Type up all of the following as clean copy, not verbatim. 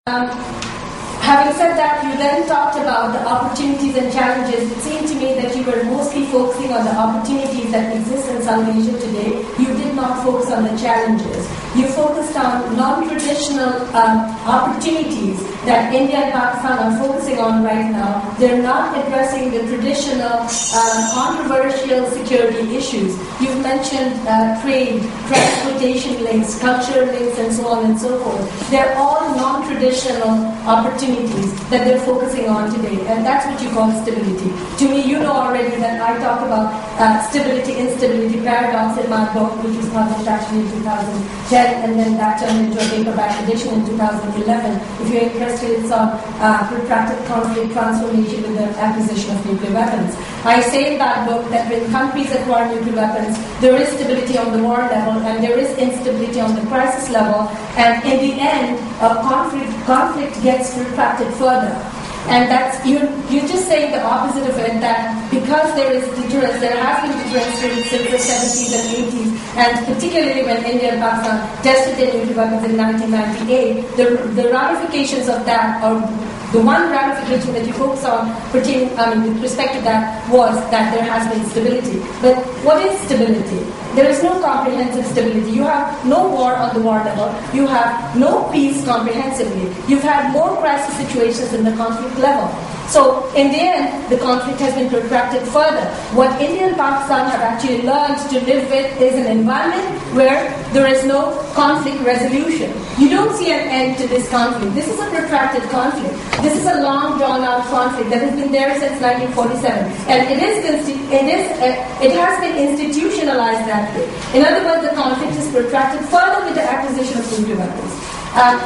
Having said that, you then talked about the opportunities and challenges. It seemed to me that you were mostly focusing on the opportunities that exist in South Asia today. You did not focus on the challenges. You focused on non-traditional opportunities that India and Pakistan are focusing on right now. They're not addressing the traditional controversial security issues. You've mentioned trade, transportation links, cultural links, and so on and so forth. They're all non-traditional opportunities that they're focusing on today, and that's what you call stability. To me, you know already that I talk about stability, instability, paradox in my book, which was published actually in 2010, and then that turned into a paperback edition in 2011. If you're interested, it's on protracted conflict transformation with the acquisition of nuclear weapons. I say in that book that when countries acquire nuclear weapons, there is stability on the war level, and there is instability on the crisis level, and in the end, conflict gets protracted further. And that's you're just saying the opposite of it, that because there is deterrence, there has been deterrence since the 70s and 80s, and particularly when India and Pakistan tested their nuclear weapons in 1998, the ramifications of that, or the one ramification that you focus on with respect to that was that there has been stability. But what is stability? There is no comprehensive stability. You have no war on the war level. You have no peace comprehensively. You've had more crisis situations in the conflict level. So in the end, the conflict has been protracted further. What India and Pakistan have actually learned to live with is an environment where there is no conflict resolution. You don't see an end to this conflict. This is a protracted conflict. This is a long drawn-out conflict that has been there since 1947, and it has been institutionalized that way. In other words, the conflict is protracted further with the acquisition of nuclear weapons.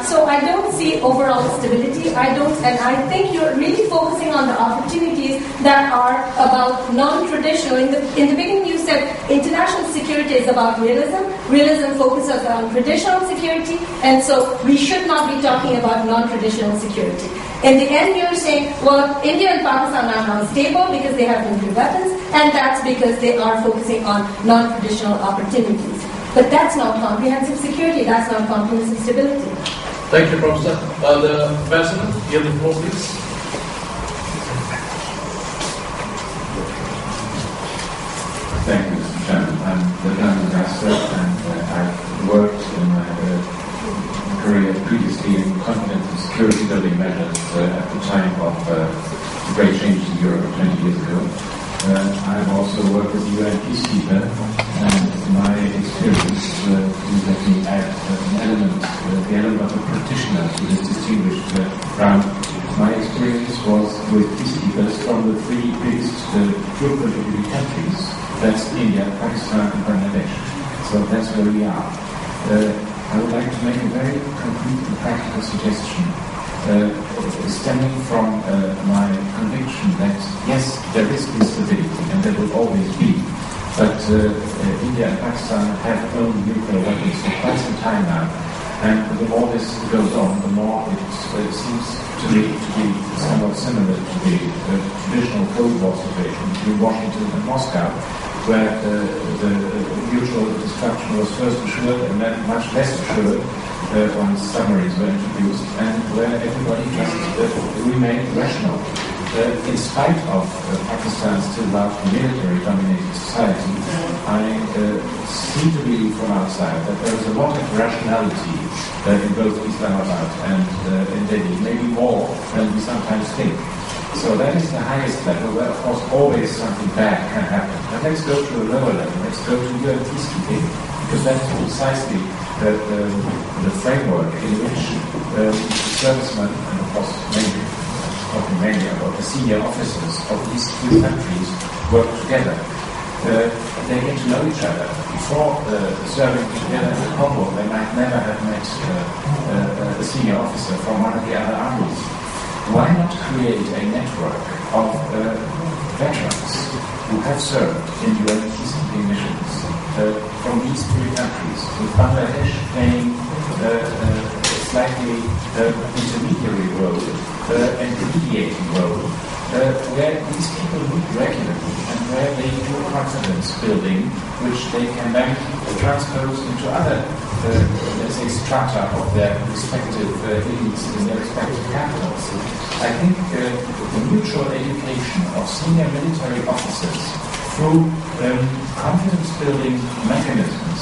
So I don't see overall stability. And I think you're really focusing on the opportunities that are about non-traditional. In the beginning, you said international security is about realism. Realism focuses on traditional security, and so we should not be talking about non-traditional security. In the end, you're saying, well, India and Pakistan are now stable because they have nuclear weapons, and that's because they are focusing on non-traditional opportunities. But that's not comprehensive security. That's not comprehensive stability. Thank you, Professor. The Ambassador, you have the floor, please. Thank you, Mr. Chairman. I'm the Ambassador, and I've worked in my career previously in continental security building measures at the time of the great changes in Europe 20 years ago. I've also worked with the UN peacekeeper, and my experience, let me add an element, the element of a practitioner to this distinguished round. My experience was with peacekeepers from the three biggest group of countries, that's India, Pakistan, and Bangladesh. So that's where we are. I would like to make a very concrete and practical suggestion. Stemming from my conviction that yes, there is instability and there will always be, but India and Pakistan have owned nuclear weapons for quite some time now, and the more this goes on, the more it seems to me to be somewhat similar to the traditional Cold War situation between Washington and Moscow, where the mutual destruction was first assured and then much less assured once submarines were introduced, and where everybody just remained rational. In spite of Pakistan's still largely military-dominated society, I seem to believe from outside that there is a lot of rationality in both Islamabad and in Delhi, maybe more than we sometimes think. So that is the highest level, where of course always something bad can happen. And let's go to a lower level, let's go to UN peacekeeping, because that's precisely the framework in which servicemen, and of course mainly about the senior officers of these three countries work together. They get to know each other. Before serving together in the Congo, they might never have met a senior officer from one of the other armies. Why not create a network of veterans who have served in UN peacekeeping missions from these three countries, with Bangladesh playing a slightly intermediary role and mediating role, where these people meet regularly and where they do confidence building, which they can then transpose into other let's say, strata of their respective elites in their respective capitals. I think the mutual education of senior military officers through confidence-building mechanisms,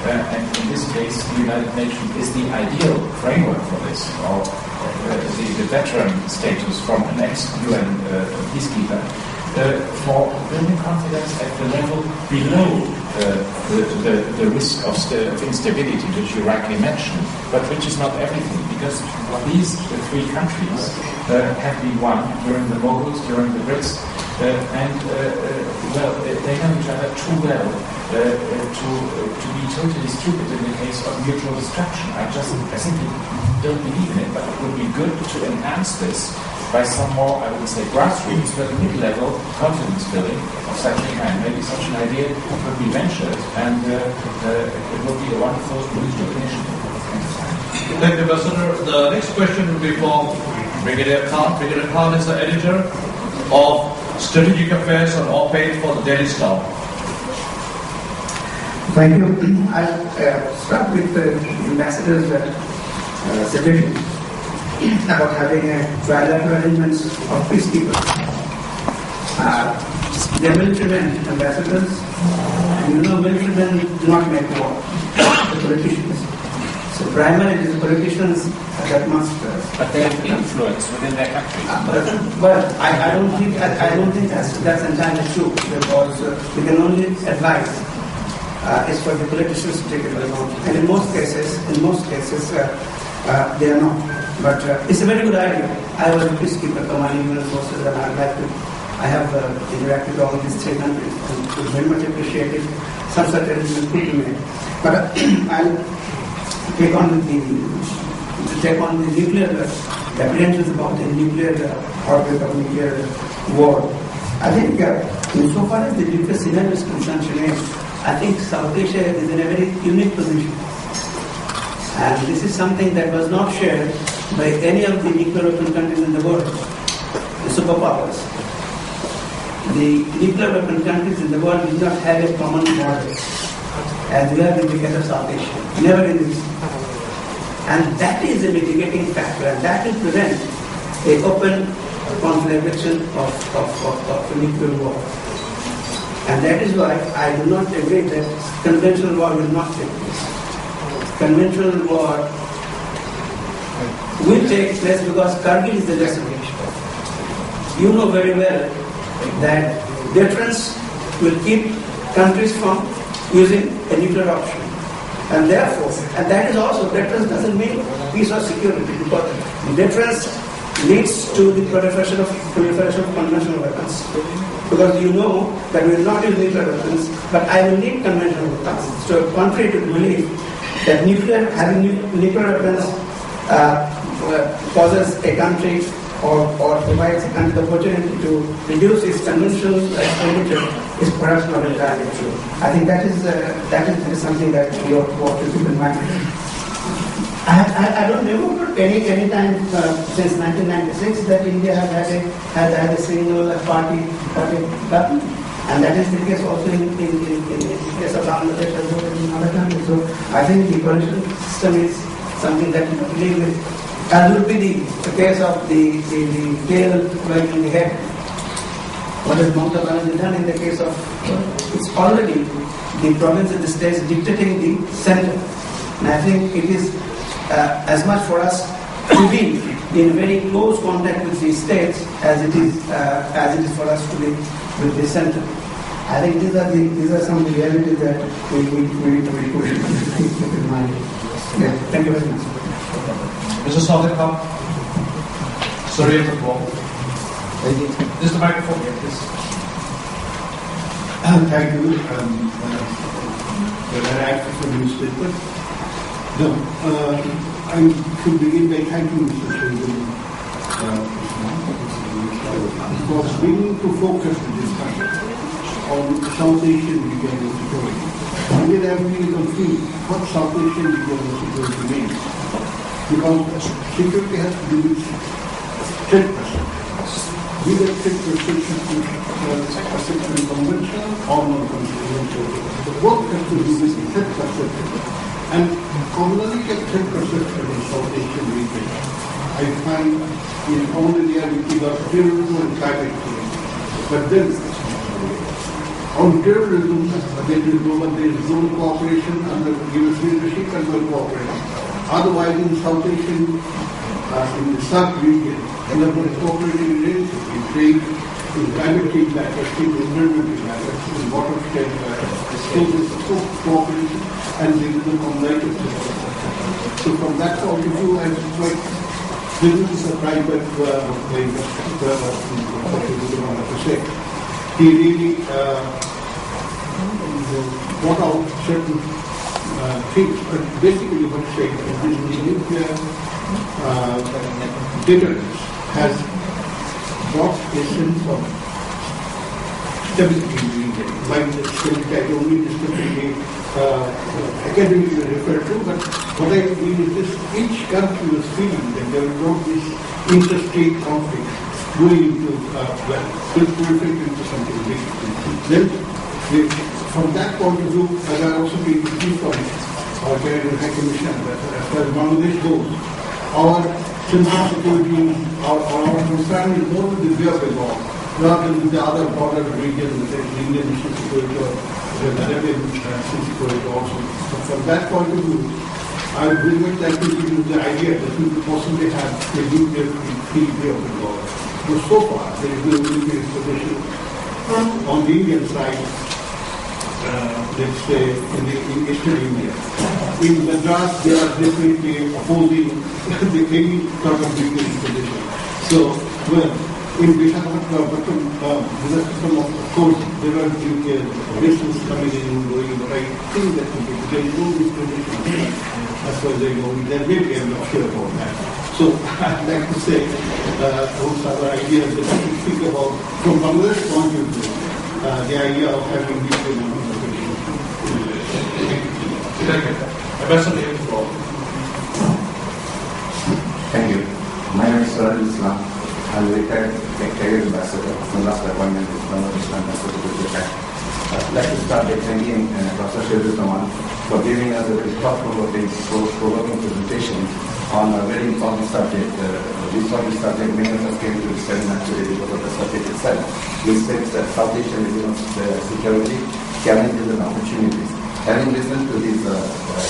and in this case, the United Nations is the ideal framework for this, or the veteran status from an ex-UN peacekeeper, for building confidence at the level below the risk of instability, which you rightly mentioned, but which is not everything, because these three countries have been won during the Moguls, during the Brits, and well, they know each other too well to be totally stupid in the case of mutual destruction. I simply don't believe in it, but it would be good to enhance this by some more, I would say, grassroots, but mid-level confidence building of such a kind. Maybe such an idea could be ventured, and it would be a wonderful mutual initiative. Thank you, Ambassador. The next question will be for Brigadier Khan. Brigadier Khan is the editor of Strategic Affairs on Op-Ed for the Daily Star. Thank you. I'll start with the Ambassador's suggestion about having a trilateral arrangements of peacekeepers. They are military men, ambassadors, and you know military men do not make war, the politicians. So primarily it is the politicians that must... but they have influence within their country. But I don't think that's entirely true, because we can only advise. It's for the politicians to take it along. And in most cases, they are not. But it's a very good idea. I was a peacekeeper commanding UN forces, and I have interacted with all these three countries, and would very much appreciate if some such arrangement could be made. But I'll take on the nuclear apprehensions about the nuclear outbreak of nuclear war. I think insofar as the nuclear scenario is concerned, I think South Asia is in a very unique position. And this is something that was not shared by any of the nuclear weapon countries in the world, the superpowers. The nuclear weapon countries in the world do not have a common border, as we have in the case of South Asia. Never in this. And that is a mitigating factor, and that will prevent an open conflagration of nuclear war. And that is why I do not agree that conventional war will not take place. Conventional war will take place because Kargil is the lesson. You know very well that deterrence will keep countries from using a nuclear option. And therefore, and that is also, deterrence doesn't mean peace or security, because deterrence leads to the proliferation of conventional weapons. Because you know that we will not use nuclear weapons, but I will need conventional weapons. So contrary to the belief that having nuclear weapons causes a country or provides a country the opportunity to reduce its conventional expenditure is perhaps not entirely true. I think that is something that we ought to keep in mind. I don't remember any time since 1996 that India had a single party government, and that is the case also in the case of Bangladesh as well as in other countries. So I think the coalition system is something that we believe with. As would be the case of the tail going in the head. What has Mamata Banerjee done in the case of, it's already the province and the states dictating the center. And I think it is as much for us to be in very close contact with the states as it is for us to be with the center. I think these are some of the realities that we need to be keep in mind. Yeah, thank you very much. Mr. Sadiq Khan. Sorry, This is the microphone here, please. Thank you. When I asked for the newspaper, I should begin by thanking Mr. Sridhar for bringing to focus the discussion on South Asian region security. India has been confused what South Asian region security means. Because security has to do with threat perception. We get threat perception conventional or non-conventional. The work has to do with threat perception. And commonly accepted perception in South Asian region, I find in only there we got terrorism and climate change. But then on terrorism, there is zone cooperation under US leadership and no cooperation. Otherwise, in South Asian, in the sub-region, there was cooperating relationship in trade, in climate change matters, in environmental matters, in watershed matters. So there is cooperation and there is a commonality. So from that point of view, I'm quite pleasantly surprised by what you wanted to say. He really brought out certain things, but basically what he said is this nuclear deterrence has brought a sense of stability in the region. By the stability, I don't mean specifically academically referred to, but what I mean is this: each country was feeling that there was not this interstate conflict going into proliferate into something big. Then, from that point of view, as I also been key from our Canadian High Commission, that as far as Bangladesh goes, our sense of security, our concern is more with the Bay of Bengal rather than with the other border regions, the Indian national security or the Arabian security also. So from that point of view, I would very much like to give you the idea that we could possibly have a nuclear-free Bay of Bengal. But so far, there is no nuclear installation on the Indian side, let's say, in eastern India. In Madras, they are definitely opposing any sort of nuclear installation. So, well, in Visakhapatnam, of course, there are nuclear vessels coming in and going, but I think that there is no installation as far as I know. There may be, I'm not sure about that. So, I'd like to say, those are the ideas that we should think about from Bangladesh point of view, the idea of having nuclear installation. Thank you. Ambassador Info. Thank you. My name is Saraj Islam. I'm a retired career ambassador. My last appointment is Bangladesh ambassador to Japan. I'd like to start by thanking Professor Shirdu Kamal for giving us a very thought-provoking presentation on a very important subject. This subject, many of us came to study actually because of the subject itself, which says that South Asian region of security, challenges and opportunities. Having listened to this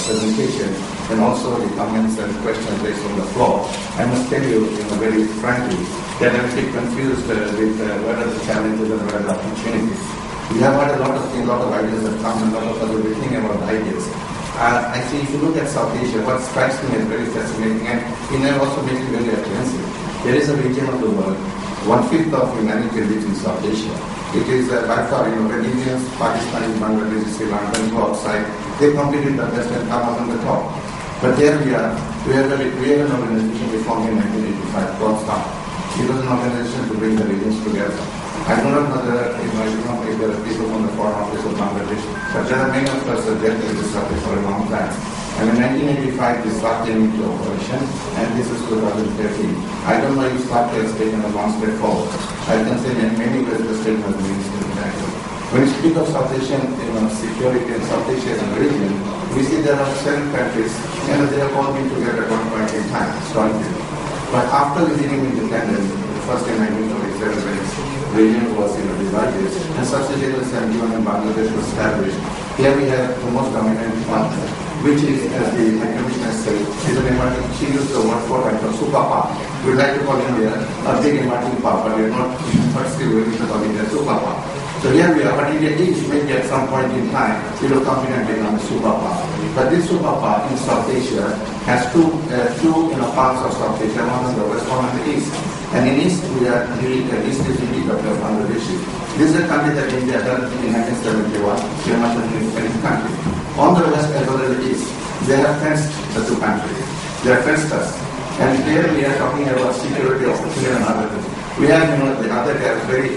presentation and also the comments and questions raised on the floor, I must tell you, very frankly, that I'm a bit confused with what are the challenges and what are the opportunities. We have had a lot of things, a lot of ideas that come, and a lot of us will be thinking about the ideas. I see, if you look at South Asia, what strikes me as very fascinating, and it also makes me very apprehensive. There is a region of the world, 1/5 of humanity lives in South Asia. It is by far, when Indians, Pakistanis, Bangladesh, Sri Lanka go outside, they completely the best and come out on the top. But there we are. We have an organization we formed in 1985 called STAR. It was an organization to bring the regions together. I do not know that if there are people from the Foreign Office of Bangladesh, but there are many of us that have been disrupted for a long time. And in 1985, this STAR came into operation, and this is 2013. I don't know if STAR has taken a long step forward. I can say in many ways the state has been instrumental. When we speak of South Asian security and South Asia as a region, we see there are 7 countries, and they have all been together at one point in time, historically. But after receiving independence, first in 1947, when its region was divided, and subsidiary assembly in Bangladesh was established. Here we have the most dominant partner, which is, as the Commissioner said, is an emerging. She used the word for like a superpower. We'd like to call India a big emerging power, but we're not still willing to call India a superpower. So here we are, but India is maybe at some point in time will confidently become a superpower. But this superpower in South Asia has two parts of South Asia, one on the west, one on the east. And in east we are east is the of Bangladesh. This is a country that India had in 1971, very much an independent country. On the west as well as the east, they have fenced the two countries. They have fenced us. And here we are talking about security opportunity and other things. We have, the other day, I was very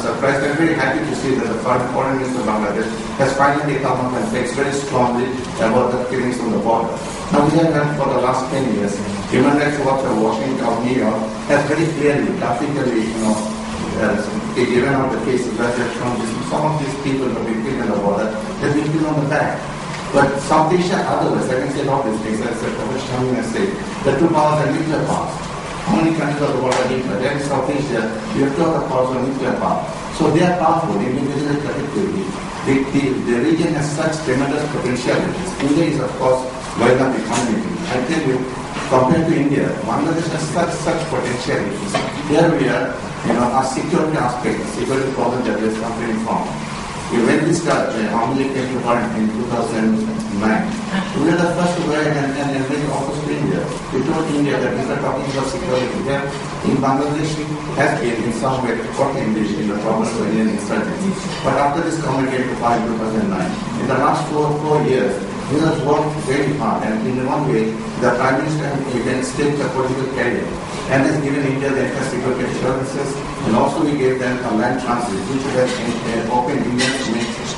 surprised and very happy to see that the Foreign Minister of Bangladesh has finally come up and speaks very strongly about the killings on the border. Now we have had for the last 10 years, Human Rights Watch of Washington, of New York, has very clearly, graphically, given out the cases where they have shown some of these people who have been killed on the border, they've been killed on the back. But South Asia, otherwise, I can say a lot of these things. As Professor Shamim has said, the two powers are nuclear powers. How many countries of the world are nuclear? There in South Asia, you have two other powers of nuclear power. So they are powerful individually, collectively. The region has such tremendous potentialities. India is, of course, well enough economically. I tell you, compared to India, Bangladesh has such potentialities. Here we are, our security aspect, security problem that is suffering from. When we started, Amuli came to power in 2009. We were the first to go ahead and make offers to India. We told India that we were talking about security. Then in Bangladesh has been in some way caught in the problems of Indian insurgency. But after this government came to power in 2009, in the last four years, we have worked very hard, and in one way, the Prime Minister has staked the political career and has given India the security assurances, and also we gave them a land transit, which has opened India's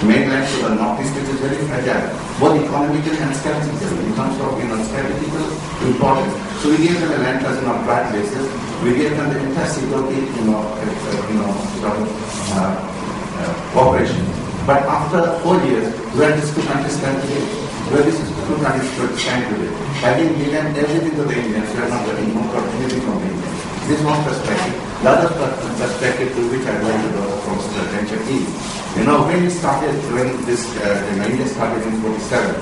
mainland to the northeast, which is very fragile, both economically and strategically, in terms of strategical importance. So we gave them a land transit on a trial basis. We gave them the entire security, cooperation. But after 4 years, where these two countries stand today? Where these two countries stand today? Having given everything to the Indians, we are not getting more anything from the Indians. This is one perspective. The other perspective to which I would like to draw from the attention is, when India started in 47,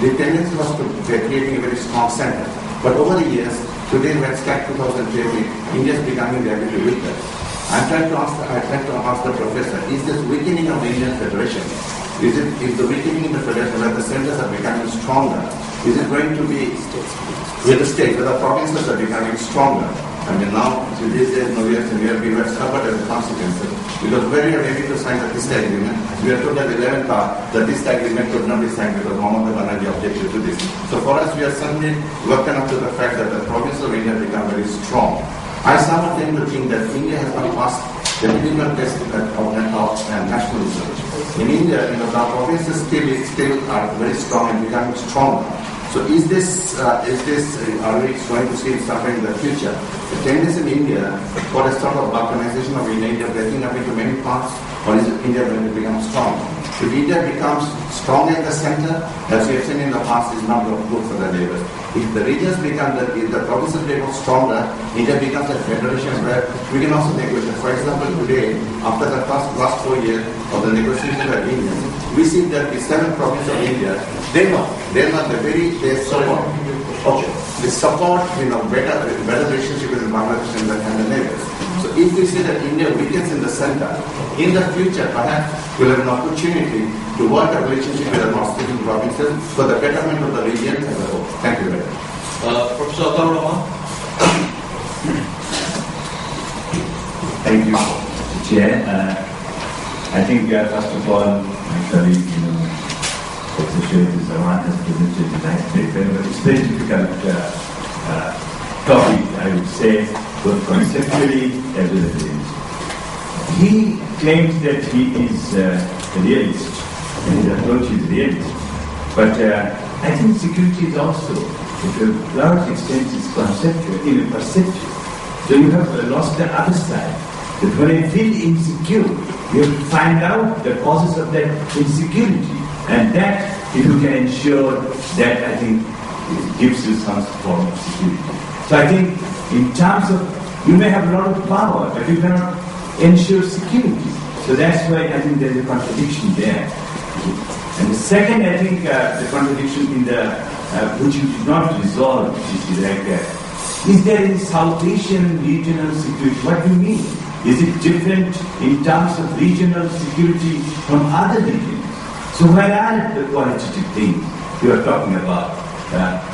the tendency was to creating a very strong center. But over the years, today when STAC 2020, India is becoming relatively weaker. I'm trying to ask the professor, is this weakening of the Indian Federation? Is the weakening in the Federation where the centers are becoming stronger? Is it going to be with the states, where the provinces are becoming stronger? I mean, now, these days, we have suffered as a consequence. Because when we are ready to sign the TISTA agreement, we are told at the 11th hour that TISTA agreement could not be signed because Mamata Banerjee objected to this. So for us, we are suddenly woken up to the fact that the provinces of India become very strong. I somewhat tend to think that India has not passed the minimal test of nationalism. In India, the provinces still are very strong and becoming stronger. So are we going to see something in the future? The tendency in India for a sort of balkanization of India breaking up into many parts, or is India going to become strong? If India becomes stronger in the center, as we have seen in the past, is not good for the neighbors. If the regions become, if the provinces become stronger, India becomes a federation where we can also negotiate. For example, today, after the last 4 years of the negotiation with India, we see that the 7 provinces of India, they support. Okay, they support, better relationship with Bangladesh and the neighbors. So if we see that India weakens in the center, in the future, perhaps we'll have an opportunity to work a relationship with the North-Eastern provinces for the betterment of the region as a whole. Thank you very much. Professor Atar Rahman. Thank you, Chair. I think, first of all, my colleague, Professor Shahid Zaman has presented a nice paper, but it's very difficult topic, I would say, both conceptually as well as realist. He claims that he is a realist, and his approach is realist. But I think security is also, to a large extent, is conceptual, even perceptual. So you have lost the other side. That when I feel insecure, you have to find out the causes of that insecurity. And that, if you can ensure that, I think, it gives you some form of security. So I think, in terms of, you may have a lot of power, but you cannot ensure security. So that's why I think there's a contradiction there. And the second, I think, the contradiction in the, which you did not resolve, which is like, is there in South Asian regional security? What do you mean? Is it different in terms of regional security from other regions? So where are the qualitative things you are talking about?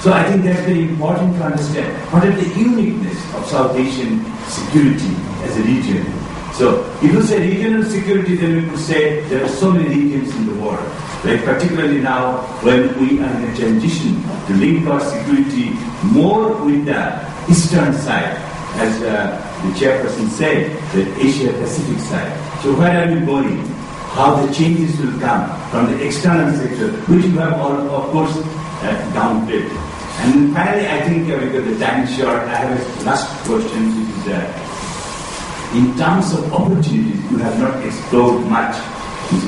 So I think that's very important to understand. What is the uniqueness of South Asian security as a region? So if you say regional security, then we could say there are so many regions in the world. Like particularly now, when we are in a transition to link our security more with the eastern side, as the chairperson said, the Asia-Pacific side. So where are we going? How the changes will come from the external sector, which you have all, of course, downplayed. And finally, I think because the time is short, I have a last question, which is in terms of opportunities, you have not explored much.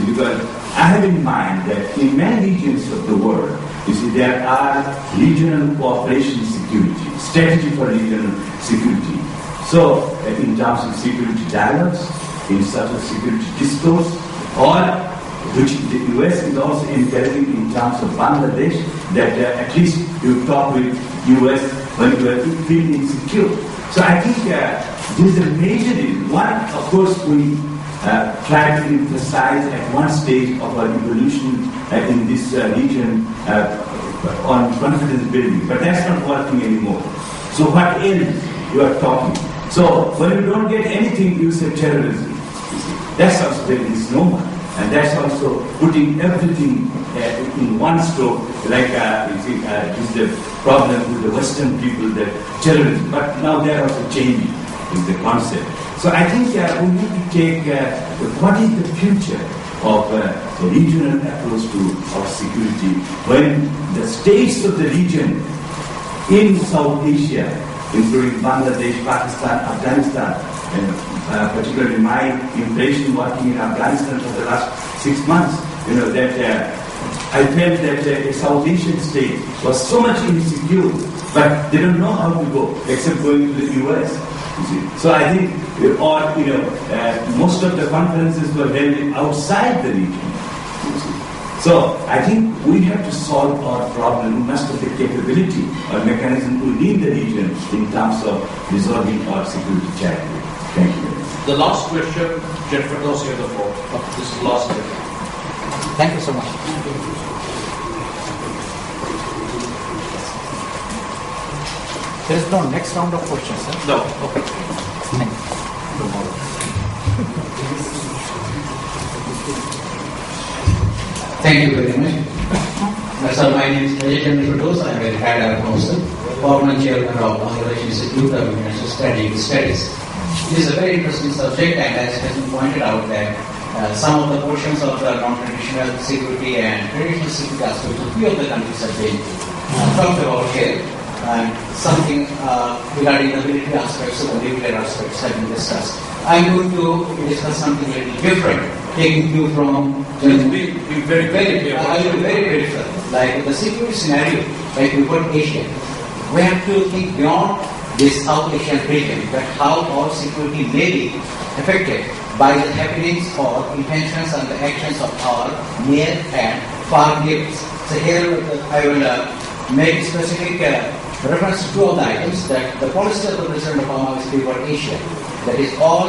Because I have in mind that in many regions of the world, you see, there are regional cooperation security, strategy for regional security. So, in terms of security dialogues, in terms of security discourse, or which the US is also encouraging in terms of Bangladesh, that at least you talk with US when you are feeling insecure. So I think this is a major reason. One, of course, we try to emphasize at one stage of our evolution in this region on confidence building, but that's not working anymore. So what else you are talking? So when you don't get anything, you say terrorism. That's also very misnomer. And that's also putting everything in one stroke, like this is the problem with the Western people, that terrorism. But now they are also changing in the concept. So I think we need to take what is the future of the regional approach to our security when the states of the region in South Asia, including Bangladesh, Pakistan, Afghanistan, and particularly my impression working in Afghanistan for the last 6 months, that I felt that a South Asian state was so much insecure, but they don't know how to go except going to the US. You see. So I think, most of the conferences were held outside the region. So I think we have to solve our problem. We must have the capability or mechanism within the region in terms of resolving our security challenges. Thank you. The last question, Jennifer Doss, you have the floor. This is the last question. Thank you so much. There is no next round of questions, sir? No. Okay. Thank you. Thank you very much. Sir, my name is Jennifer Doss. I am a retired Air Council, former chairman of Bangladesh Institute of International Strategic Studies. This is a very interesting subject, and as has been pointed out that some of the portions of the non-traditional security and traditional security aspects of few of the countries have been talked about here. And something regarding the military aspects or the nuclear aspects have been discussed. I'm going to discuss something a little different, taking cue from... Be very clear. I will be very grateful. Like the security scenario, like we put Asia, we have to think beyond this South Asian region, that how our security may be affected by the happenings or intentions and the actions of our near and far neighbors. So here I will make specific reference to two of the items, that the policy of the President Obama is toward Asia. That is all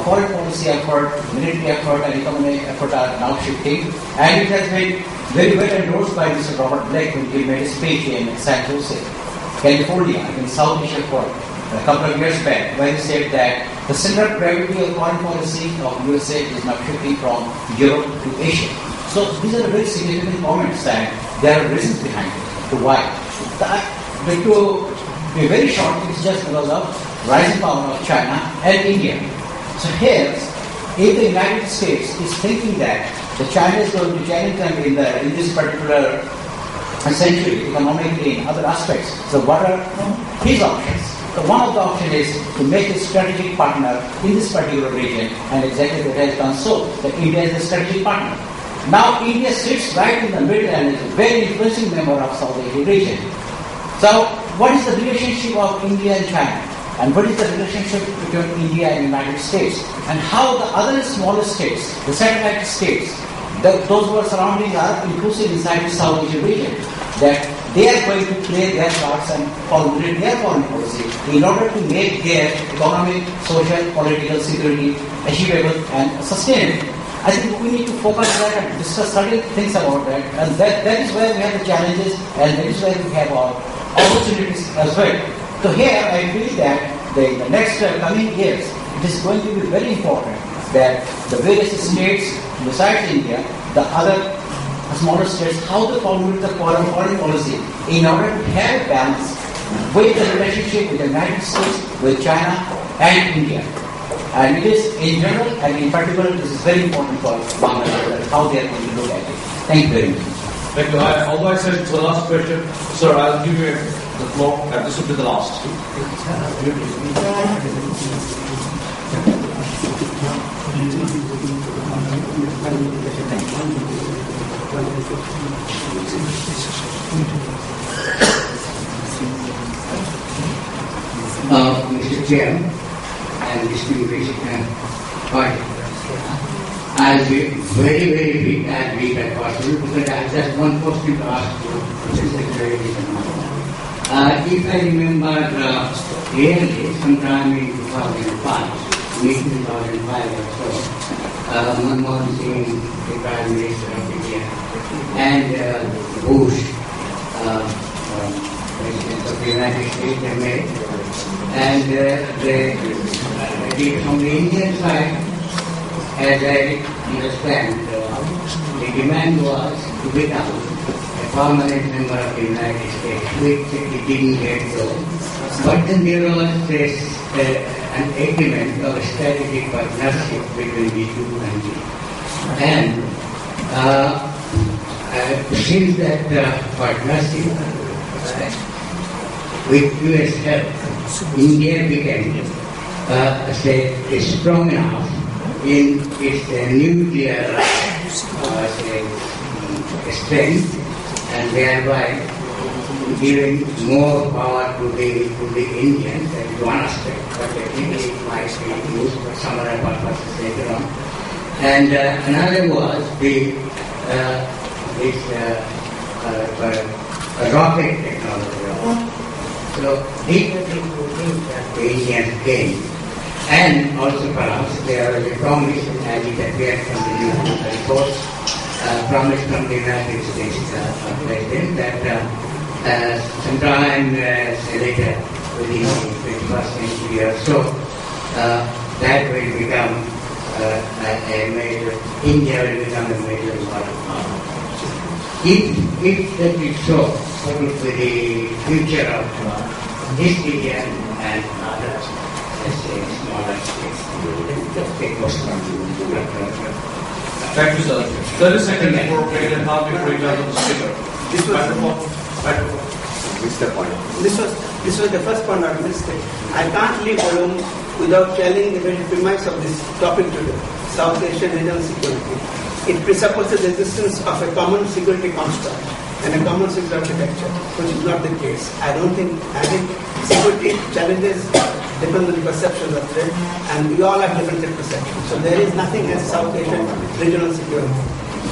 foreign policy effort, military effort and economic effort are now shifting, and it has been very well endorsed by Mr. Robert Blake when he made a speech in San Jose, California, in South Asia Forum a couple of years back, when he said that the center of gravity of foreign policy of USA is now shifting from Europe to Asia. So these are the very significant comments, and there are reasons behind it, to why. But to be very short, it's just because of rising power of China and India. So here, if the United States is thinking that the China is going to challenge them in this particular century, economically and other aspects, so what are his options? So one of the options is to make a strategic partner in this particular region, and exactly that has done so, that India is a strategic partner. Now India sits right in the middle and is a very influential member of South Asian region. So what is the relationship of India and China? And what is the relationship between India and the United States? And how the other smaller states, the satellite states, those who are surrounding are inclusive inside the South Asian region, that they are going to play their parts and formulate their foreign policy in order to make their economic, social, political security achievable and sustainable. I think we need to focus on that and discuss certain things about that, and that is where we have the challenges, and that is where we have our opportunities as well. So here I feel that the next coming years, it is going to be very important that the various states besides India, the other smaller states, how they formulate the foreign policy in order to have a balance with the relationship with the United States, with China and India. And it is in general and in particular, this is very important for Bangladesh, how they are going to look at it. Thank you very much. Thank you. Although I said it's the last question, sir, I'll give you the floor, and this will be the last. Mr. Chair and distinguished audience, I'll be very, very brief as possible because I have just one question to ask you, which is very if I remember clearly, sometime in 2005, mid-2005 or so, Manmohan Singh, the Prime Minister of India, and Bush, President of the United States, they met, and from the Indian side, as I understand, the demand was to become a permanent member of the United States, which it didn't get so. But then there was this, an agreement of strategic partnership between the two countries. And since that partnership, with US help, India became strong enough in its nuclear strength, and thereby giving more power to the Indians. That is one aspect, but I think it might be used for some other purposes later on. And another was the rocket technology. So these are the two things that the Indians gained. And also perhaps there was a promise, as it appeared from the news report, promise from the United States President that sometime later, within the 21st century or so, that will become India will become a major world power. If that is so, what would be the future of this region and others? Thank you, sir. 30 seconds before President Khan before you turn to the speaker. This was the first point I missed. I can't leave alone without telling the very premise of this topic today, South Asian regional security. It presupposes the existence of a common security construct and a common security architecture, which is not the case. I think security challenges depend on the perceptions of threat, and we all have different perceptions. So there is nothing as South Asian regional security.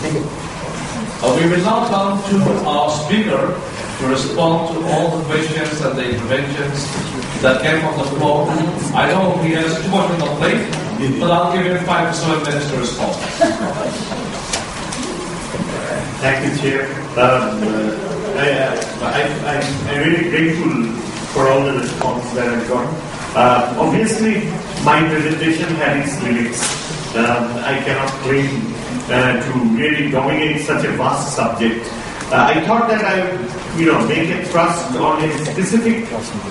Thank you. We will now come to our speaker to respond to all the questions and the interventions that came from the floor. I know he has too much on the plate, but I'll give him 5 to 7 minutes to respond. Thank you, Chair. I'm really grateful for all the responses that I've got. Obviously, my presentation had its limits. I cannot claim to really dominate such a vast subject. I thought that I would, make a thrust on a specific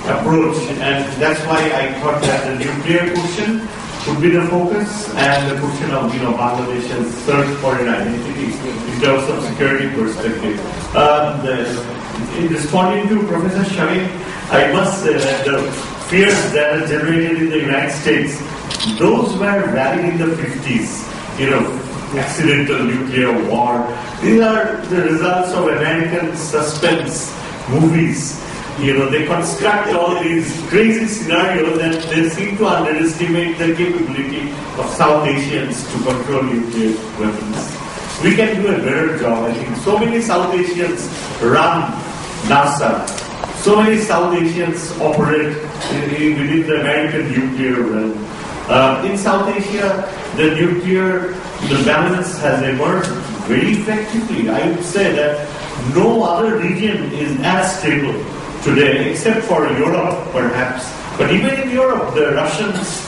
approach, and that's why I thought that the nuclear question would be the focus, and the question of, Bangladesh's search for an identity in terms of security perspective. In responding to Professor Shamim, I must say that the fears that are generated in the United States, those were valid in the 50s, accidental nuclear war. These are the results of American suspense movies. They construct all these crazy scenarios and they seem to underestimate the capability of South Asians to control nuclear weapons. We can do a better job, I think. So many South Asians run NASA. So many South Asians operate within the American nuclear realm. In South Asia, the balance has emerged very effectively. I would say that no other region is as stable today, except for Europe, perhaps. But even in Europe, the Russians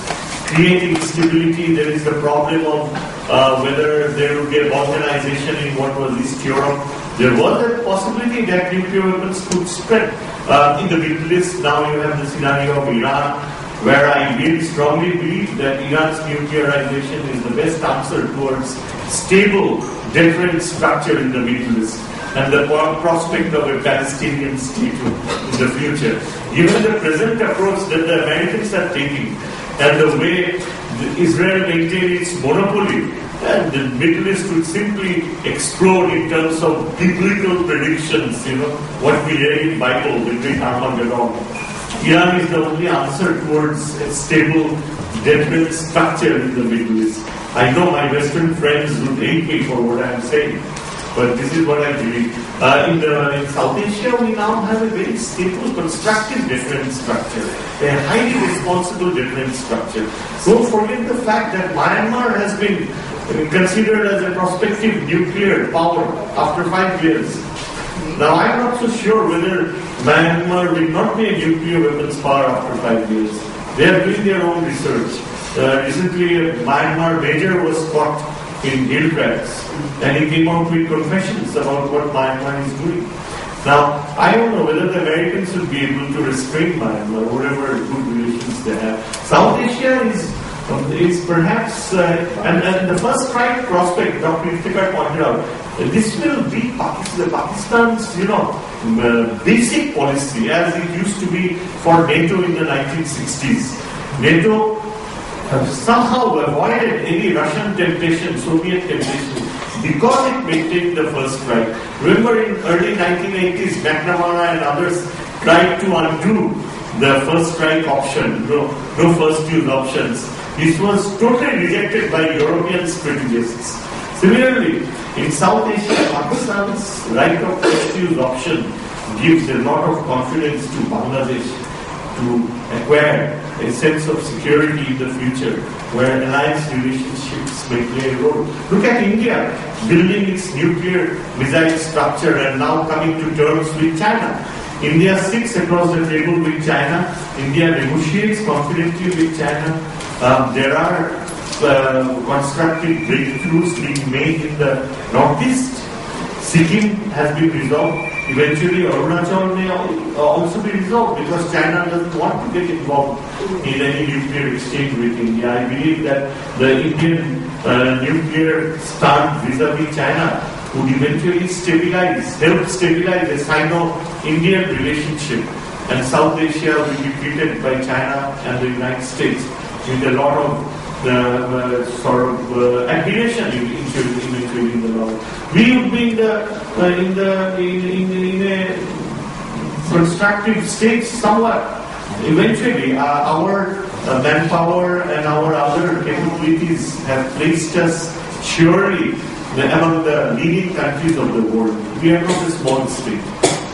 creating stability. There is the problem of whether there would be a Balkanization in what was East Europe. There was a possibility that nuclear weapons could spread in the Middle East. Now you have the scenario of Iran, where I really strongly believe that Iran's nuclearization is the best answer towards stable deterrent structure in the Middle East and the prospect of a Palestinian state in the future. Given the present approach that the Americans are taking and the way Israel maintains its monopoly and the Middle East would simply explode in terms of biblical predictions, what we read in Bible, the great Armageddon. Iran is the only answer towards a stable, definite structure in the Middle East. I know my Western friends would hate me for what I am saying, but this is what I believe. In South Asia, we now have a very stable, constructive different structure, a highly responsible different structure. Don't forget the fact that Myanmar has been considered as a prospective nuclear power after 5 years. Now, I'm not so sure whether Myanmar will not be a nuclear weapons power after 5 years. They are doing their own research. Recently, a Myanmar major was caught in hill tracks, and he came out with confessions about what Myanmar is doing. Now, I don't know whether the Americans will be able to restrain Myanmar, whatever good relations they have. South Asia is perhaps, and the first strike prospect, Dr. Iftikhar pointed out, this will be Pakistan's, basic policy as it used to be for NATO in the 1960s. NATO somehow avoided any Russian temptation, Soviet temptation, because it maintained the first strike. Remember in early 1980s, McNamara and others tried to undo the first strike option, no first use options. This was totally rejected by European strategists. Similarly, in South Asia, Pakistan's right of first use option gives a lot of confidence to Bangladesh to acquire a sense of security in the future, where alliance relationships may play a role. Look at India building its nuclear missile structure and now coming to terms with China. India sits across the table with China. India negotiates confidently with China. There are constructive breakthroughs being made in the northeast. Sikkim has been resolved. Eventually, Arunachal may also be resolved because China doesn't want to get involved in any nuclear exchange with India. I believe that the Indian nuclear stand vis-a-vis China would eventually help stabilize a Sino-Indian relationship, and South Asia will be treated by China and the United States with a lot of admiration eventually in the long. We would be in a constructive state somewhat. Eventually, our manpower and our other capabilities have placed us surely among the leading countries of the world. We are not a small state.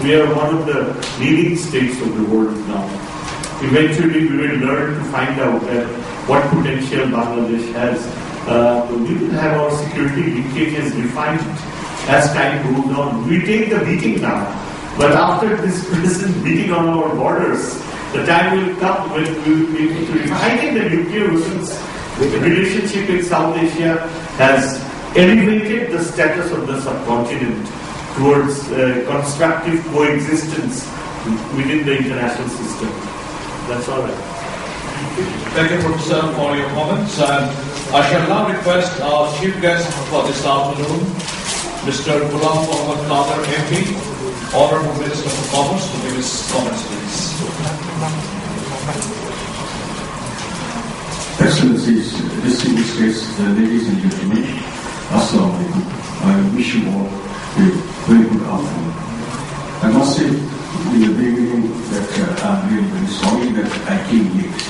We are one of the leading states of the world now. Eventually, we will learn to find out what potential Bangladesh has. We will have our security linkages refined as time goes on. We take the beating now, but after this present beating on our borders, the time will come when we will be able to refine. I think the nuclear weapons relationship in South Asia has elevated the status of the subcontinent towards constructive coexistence within the international system. That's all right. Thank you, Professor, for your comments. And I shall now request our chief guest for this afternoon, Mr. Ghulam Mohammad Qadir, MP, Honorable Minister for Commerce, to give his comments, please. Excellencies, distinguished guests, ladies and gentlemen, Assalamu alaikum. I wish you all a very good afternoon. I must say in the beginning that I'm really very sorry that I came late.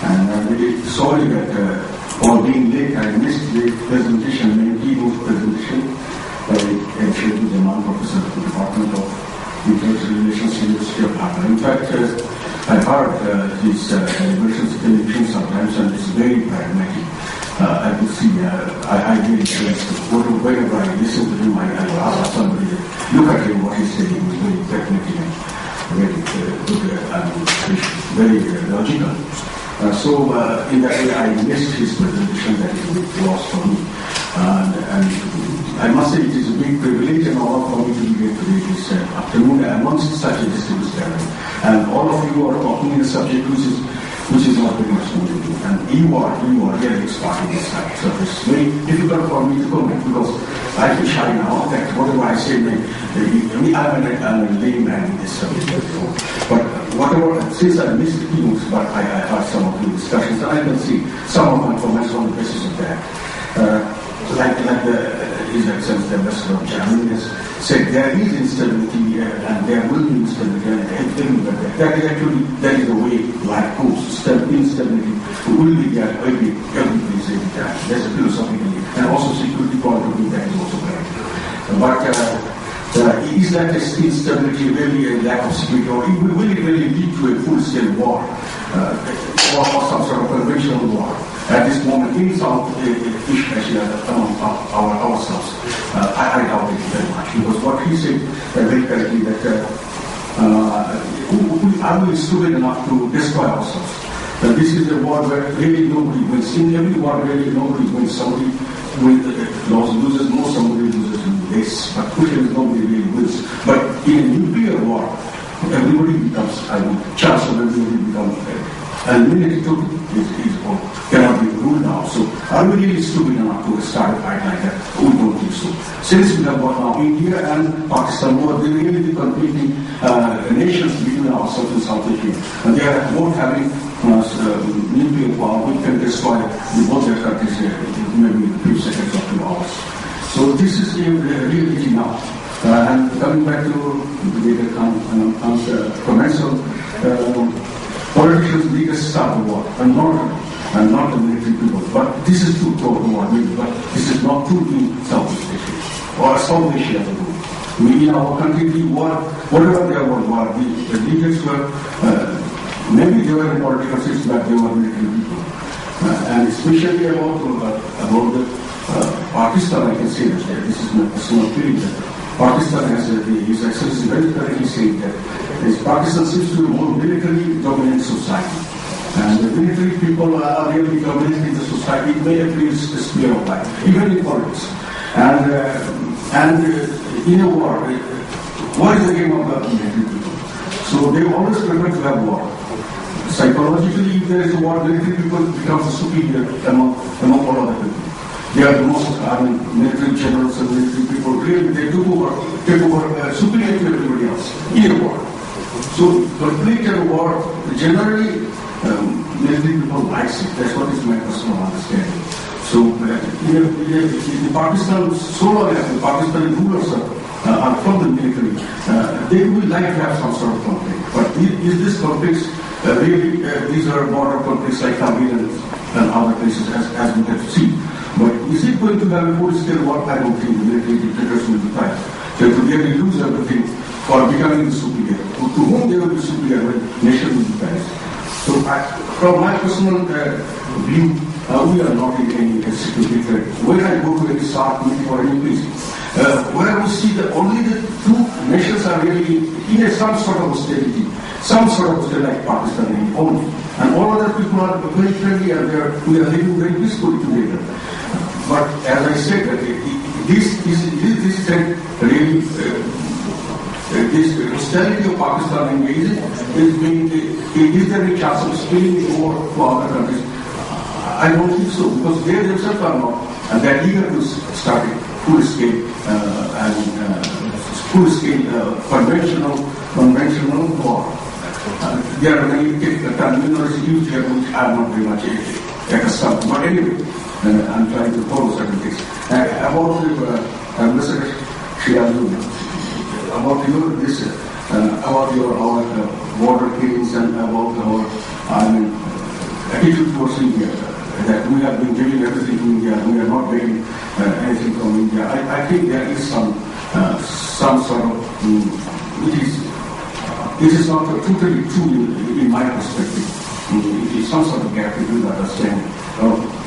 And I'm really sorry that for being late, I missed the presentation, the keynote presentation by Shri Jaman, Professor of the Department of International Relations, University of Dhaka. In fact, I heard his deliberations television sometimes, and it's very pragmatic. I could see, I really stressed whenever I listen to him, I ask somebody, look at him, what he's saying, is very pragmatic and very good, very logical. So in that way, I missed his presentation. That is lost for me. And I must say it is a big privilege and honor for me to be here today this afternoon amongst such a distinguished gathering. And all of you are talking in a subject which is not very much known to you. And you are really expert in this subject. So it's very difficult for me to comment because I feel shy now that whatever I say, I'm a layman in this subject. But whatever, since I missed the keynotes, but I heard some of the discussions, and I can see some of my comments on the basis of that. like His Excellency the Ambassador of Germany has said, there is instability and there will be instability everywhere. That is the way life goes. Instability will be there every place, every time. There's a philosophically, and also security point of view that is also correct. But is that instability really a lack of security, or will it really lead to a full-scale war, or some sort of conventional war? At this moment, in South Asia, among ourselves, I doubt it very much, because what he said very correctly, that are we stupid enough to destroy ourselves? This is a war where really nobody wins. In every war, really nobody wins. Somebody loses more, somebody loses less. But crucially, nobody really wins. But in a nuclear war, everybody becomes, chance of everybody becomes eliminated totally cannot be ruled out. So are we really stupid enough to start a fight like that? We don't think so. Since we have got now India and Pakistan, who are really the competing nations between ourselves and South Asia, and they are both having nuclear power, we can destroy both their countries maybe in a few seconds or 2 hours. So this is the reality now. And coming back to the comments on politicians need to start the war, and not the military people. But this is true for the war, but this is not true in Southeast Asia or South Asia as a whole. We in our country, the war, whatever there was war, the leaders were maybe they were in political system, but they were military people. And especially about the Pakistan, I can say that this is my personal feeling that Pakistan has His Excellency very correctly saying that Pakistan seems to be a more military dominant society. And the military people are really dominating the society. It may appear a sphere of life, even in politics. And in a war, what is the game of the military people? So they always prefer to have war. Psychologically, if there is a war, military people become superior among all other people. They are the most, military generals and military people, really, they take over superior to everybody else in a war. So, complete a war, generally, military people likes it. That's what is my personal understanding. So, in Pakistan, so long as the Pakistani rulers are from the military, they would like to have some sort of conflict. But is this conflict really, these are border conflicts like Kabul and other places, as we have seen. But is it going to have a full-scale war? I don't think the military dictators will be trying. They will really lose everything for becoming the superior. To whom they will be superior when nation will be trying. So from my personal view, we are not in any security threat. When I go to any SAARC meeting or any place, where we see that only the two nations are really in some sort of austerity, like Pakistan only. And all other people are very friendly and we are living very peacefully together. But as I said, this threat really, this austerity of Pakistan engaging is there any chance of spilling over to other countries? I don't think so, because they themselves are not, and they are eager to start a full-scale conventional war. There are many terminology used here which are not very much accustomed. But anyway, I'm trying to follow certain things. About Ambassador Shirazul, about our border killings and about our attitude towards India, that we have been giving everything to India, we are not getting anything from India. I think there is some sort of, it is not totally true in my perspective. It is some sort of gap between understanding.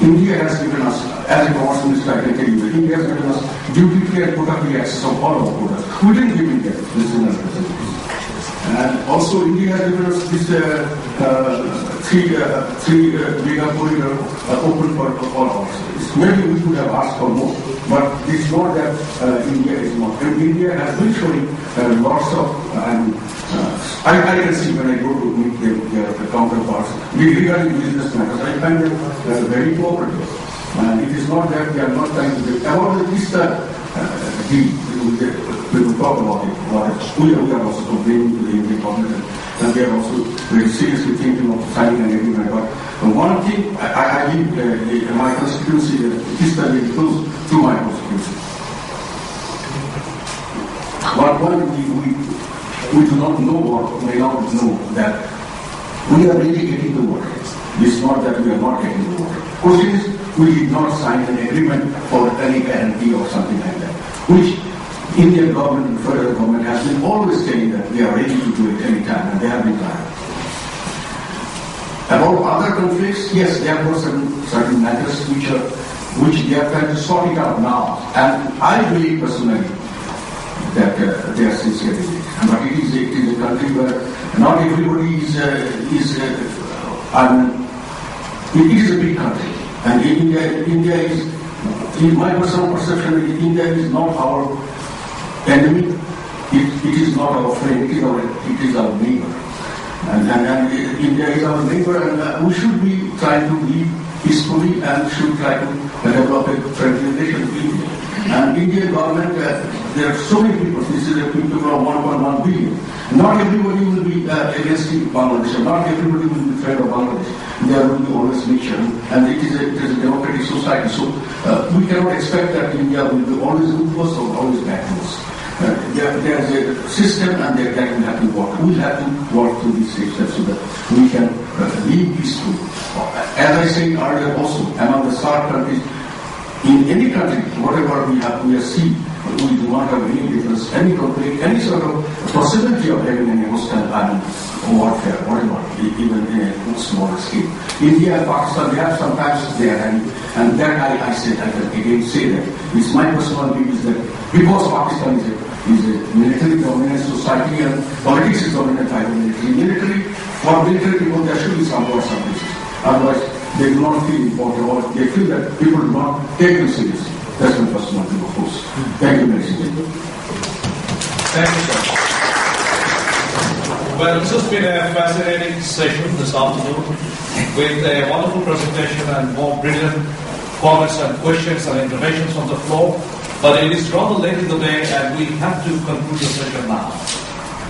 India has given us, as a commerce minister, I can tell you, that India has given us duty-free and quota-free access of all our quotas. We didn't give India this in our facilities. And also India has given us this three mega corridor open for all our cities. Maybe we could have asked for more, but it's not that India is not. And India has been showing lots of, I can see when I go to meet their counterparts regarding business matters, I find them very cooperative. And it is not that they are not trying to get about the Vista deal. We will talk about it. We are also complaining to the Indian government, and they are also very seriously thinking of signing an agreement. But one thing, I live my constituency is very close to my constituency. But what we do not know or may not know that we are really getting the water. It's not that we are not getting the water. Question is, we did not sign an agreement for any guarantee or something like that, which Indian government and federal government has been always saying that they are ready to do it any time, and they have been trying. About other conflicts, yes, there are certain matters which they are trying to sort it out now, and I believe personally that they are sincere in it. But it is a country where not everybody is it is a big country, and India is, in my personal perception, India is not our enemy. It is not our friend. It is our neighbor, and India is our neighbor, and we should be trying to live peacefully and should try to develop a friendly relation with India. And Indian government, there are so many people. This is a people of 1.1 billion. Not everybody will be against Bangladesh. Not everybody will be friend of Bangladesh. There will be always mixture, and it is a democratic society. So we cannot expect that India will be always good to us or always bad to us. There is a system, and that will have to work. We have to work through these steps so that we can live peacefully. As I said earlier, also among the SAARC countries. In any country, whatever we are seeing, we do not have any difference, any conflict, any sort of possibility of having any hostile warfare, whatever, even in a smaller scale. India and Pakistan, they have sometimes there, and that I said, I can again say that. It's my personal view is that because Pakistan is a military dominant society and politics is dominant by the military. For military people, there should be some or some places. Otherwise, they do not feel important, or they feel that people do not take them seriously. That's my personal view, of course. Thank you, Mr. President. Thank you, sir. Well, this has been a fascinating session this afternoon with a wonderful presentation and more brilliant comments and questions and interventions on the floor. But it is rather late in the day, and we have to conclude the session now.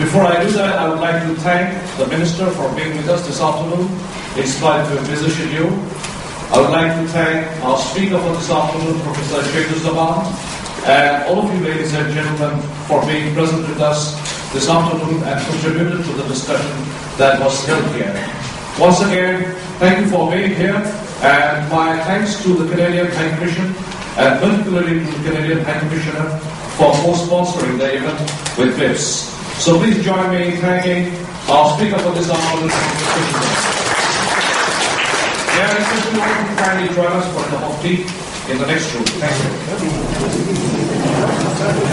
Before I do that, I would like to thank the Minister for being with us this afternoon, in spite of your busy schedule. I would like to thank our speaker for this afternoon, Professor Sheikhuzzaman, and all of you ladies and gentlemen for being present with us this afternoon and contributed to the discussion that was held here. Once again, thank you for being here, and my thanks to the Canadian High Commission, and particularly to the Canadian High Commissioner for co-sponsoring the event with BIPS. So please join me in thanking our speaker for this afternoon. Yeah, if you want to kindly join us for a cup of tea in the next room. Thank you.